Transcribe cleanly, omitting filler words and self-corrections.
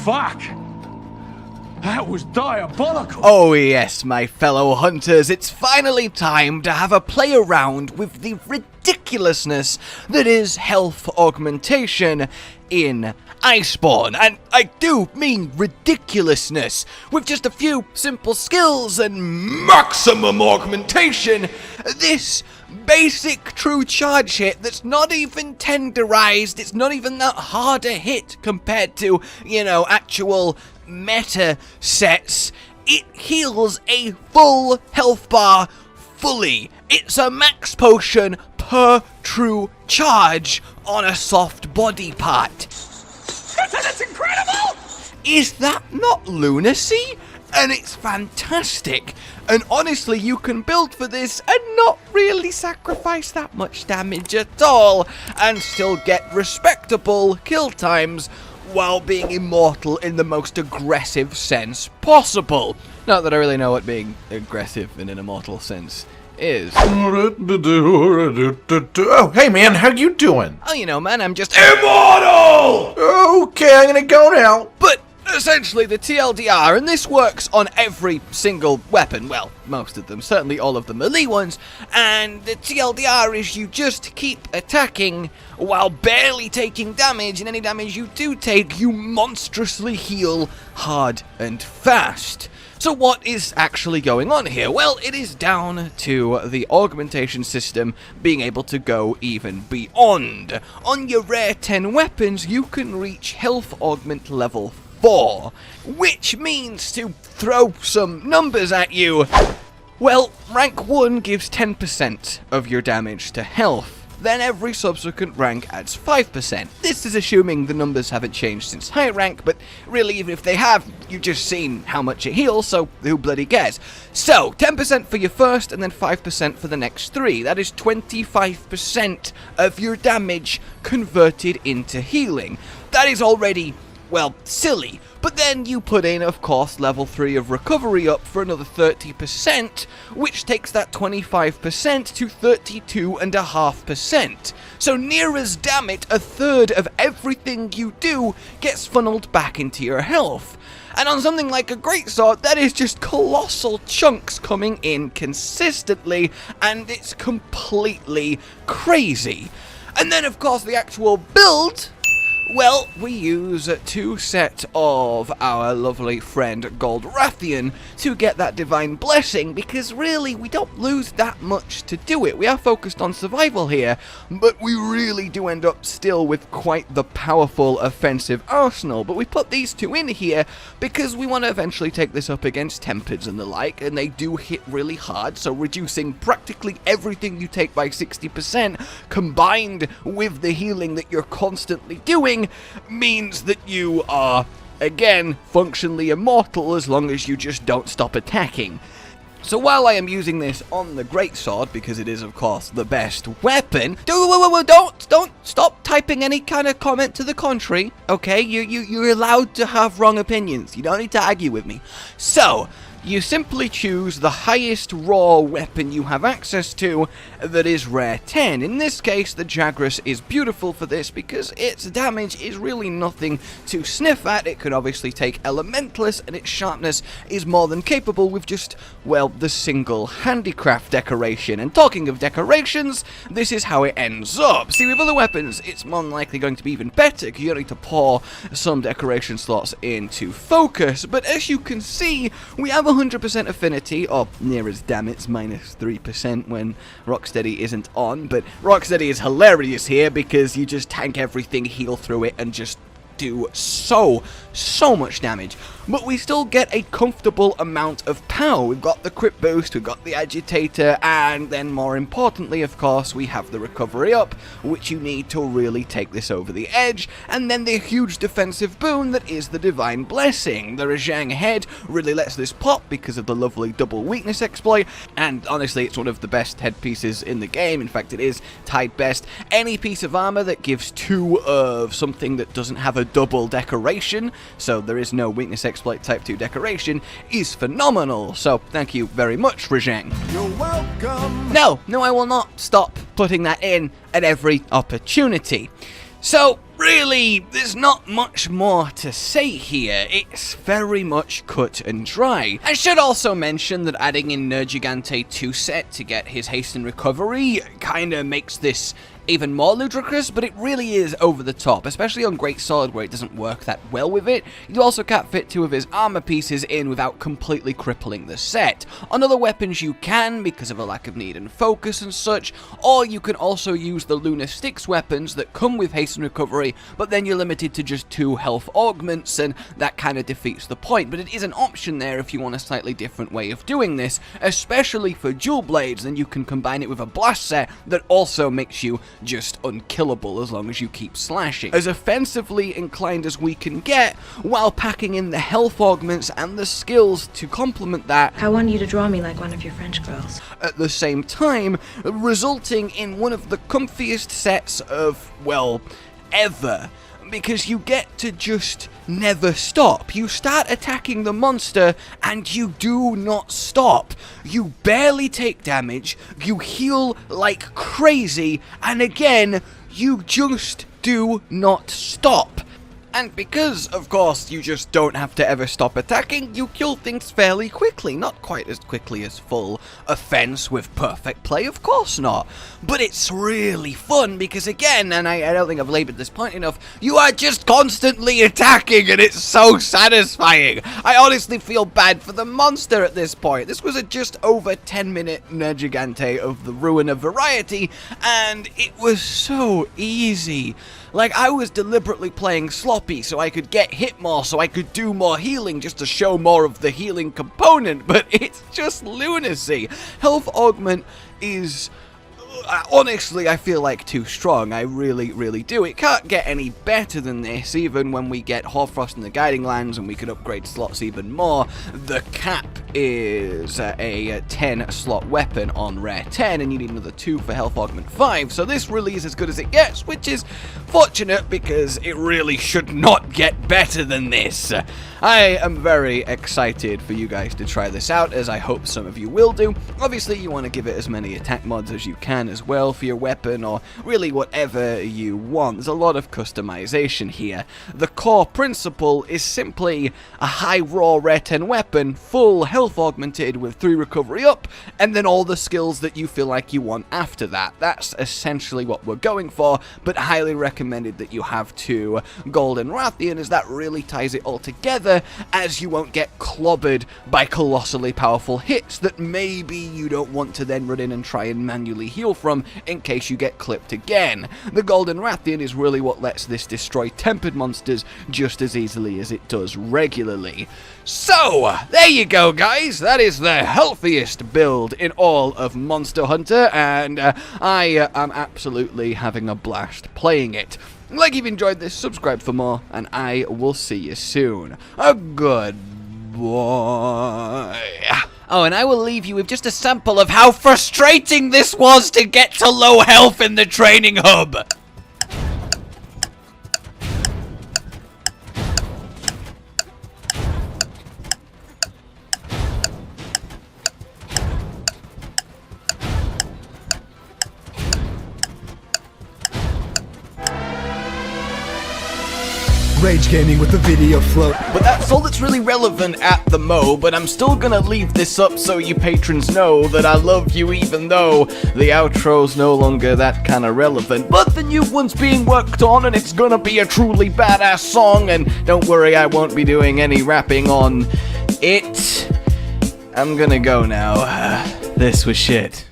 Fuck! That was diabolical! Oh yes, my fellow hunters, it's finally time to have a play around with the ridiculousness that is health augmentation in Iceborne. And I do mean ridiculousness. With just a few simple skills and maximum augmentation, this basic true charge hit that's not even tenderized, it's not even that hard a hit compared to, you know, actual meta sets, it heals a full health bar fully. It's a max potion per true charge on a soft body part. That's incredible! Is that not lunacy? And it's fantastic. And honestly, you can build for this and not really sacrifice that much damage at all, and still get respectable kill times while being immortal in the most aggressive sense possible. Not that I really know what being aggressive in an immortal sense is. Oh, hey man, how you doing? Oh, you know, man, I'm just immortal! Okay, I'm gonna go now. But essentially the TLDR, and this works on every single weapon, well, most of them, certainly all of the melee ones, and the TLDR is you just keep attacking while barely taking damage, and any damage you do take, you monstrously heal hard and fast. So what is actually going on here? Well, it is down to the augmentation system being able to go even beyond. On your rare 10 weapons, you can reach health augment level 4, which means, to throw some numbers at you, well, rank 1 gives 10% of your damage to health. Then every subsequent rank adds 5%. This is assuming the numbers haven't changed since high rank, but really even if they have, you've just seen how much it heals, so who bloody cares? So, 10% for your first, and then 5% for the next 3. That is 25% of your damage converted into healing. That is already, well, silly. But then you put in, of course, level 3 of recovery up for another 30%, which takes that 25% to 32.5%. So near as damn it, a third of everything you do gets funneled back into your health. And on something like a greatsword, that is just colossal chunks coming in consistently, and it's completely crazy. And then, of course, the actual build, well, we use 2 sets of our lovely friend Goldrathian to get that divine blessing, because really we don't lose that much to do it. We are focused on survival here, but we really do end up still with quite the powerful offensive arsenal. But we put these 2 in here because we want to eventually take this up against Tempests and the like, and they do hit really hard, so reducing practically everything you take by 60% combined with the healing that you're constantly doing means that you are, again, functionally immortal as long as you just don't stop attacking. So while I am using this on the greatsword, because it is of course the best weapon, don't stop typing any kind of comment to the contrary, okay? You're allowed to have wrong opinions, you don't need to argue with me. So, you simply choose the highest raw weapon you have access to that is rare 10. In this case, the Jagras is beautiful for this because its damage is really nothing to sniff at. It can obviously take Elementalist, and its sharpness is more than capable with just, well, the single handicraft decoration. And talking of decorations, this is how it ends up. See, with other weapons, it's more than likely going to be even better because you need to pour some decoration slots into focus. But as you can see, we have 100% affinity, or near as damn it's minus 3% when Rocksteady isn't on, but Rocksteady is hilarious here because you just tank everything, heal through it, and just do so much damage. But we still get a comfortable amount of power. We've got the crit boost, we've got the agitator, and then more importantly, of course, we have the recovery up, which you need to really take this over the edge, and then the huge defensive boon that is the divine blessing. The Rajang head really lets this pop because of the lovely double weakness exploit, and honestly, it's one of the best headpieces in the game. In fact, it is tied best. Any piece of armor that gives 2 of something that doesn't have a double decoration, so there is no weakness exploit type 2 decoration, is phenomenal. So thank you very much, Rajang. You're welcome. No, I will not stop putting that in at every opportunity. So really, there's not much more to say here. It's very much cut and dry. I should also mention that adding in Nergigante 2 set to get his haste and recovery kinda makes this even more ludicrous, but it really is over the top, especially on Great Sword where it doesn't work that well with it. You also can't fit 2 of his armor pieces in without completely crippling the set. On other weapons you can, because of a lack of need and focus and such, or you can also use the Lunar Styx weapons that come with haste and recovery, but then you're limited to just 2 health augments, and that kind of defeats the point. But it is an option there if you want a slightly different way of doing this, especially for dual blades. Then you can combine it with a blast set that also makes you just unkillable as long as you keep slashing. As offensively inclined as we can get, while packing in the health augments and the skills to complement that. I want you to draw me like one of your French girls. At the same time, resulting in one of the comfiest sets of, well, ever. Because you get to just never stop. You start attacking the monster and you do not stop. You barely take damage, you heal like crazy, and again, you just do not stop. And because, of course, you just don't have to ever stop attacking, you kill things fairly quickly. Not quite as quickly as full offense with perfect play, of course not. But it's really fun because, again, and I don't think I've labored this point enough, you are just constantly attacking and it's so satisfying. I honestly feel bad for the monster at this point. This was a just over 10-minute Nergigante of the Ruin of Variety, and it was so easy. Like, I was deliberately playing sloppy so I could get hit more, so I could do more healing just to show more of the healing component, but it's just lunacy. Health Augment is, honestly, I feel like too strong. I really, really do. It can't get any better than this, even when we get Hoarfrost in the Guiding Lands and we could upgrade slots even more. The cap is a 10 slot weapon on rare 10, and you need another 2 for health augment 5, so this really is as good as it gets, which is fortunate because it really should not get better than this. I am very excited for you guys to try this out, as I hope some of you will do. Obviously, you want to give it as many attack mods as you can as well for your weapon, or really whatever you want. There's a lot of customization here. The core principle is simply a high raw rare 10 weapon, full health augmented with 3 recovery up, and then all the skills that you feel like you want after that. That's essentially what we're going for, but highly recommended that you have 2 Golden Rathian, as that really ties it all together, as you won't get clobbered by colossally powerful hits that maybe you don't want to then run in and try and manually heal from in case you get clipped again. The Golden Rathian is really what lets this destroy tempered monsters just as easily as it does regularly. So, there you go, guys. That is the healthiest build in all of Monster Hunter, and I am absolutely having a blast playing it. Like you've enjoyed this, subscribe for more, and I will see you soon. A good boy. Oh, and I will leave you with just a sample of how frustrating this was to get to low health in the training hub. Rage Gaming with the video float. But that's all that's really relevant at the mo, but I'm still gonna leave this up so you patrons know that I love you even though the outro's no longer that kind of relevant. But the new one's being worked on and it's gonna be a truly badass song, and don't worry, I won't be doing any rapping on it. I'm gonna go now. This was shit.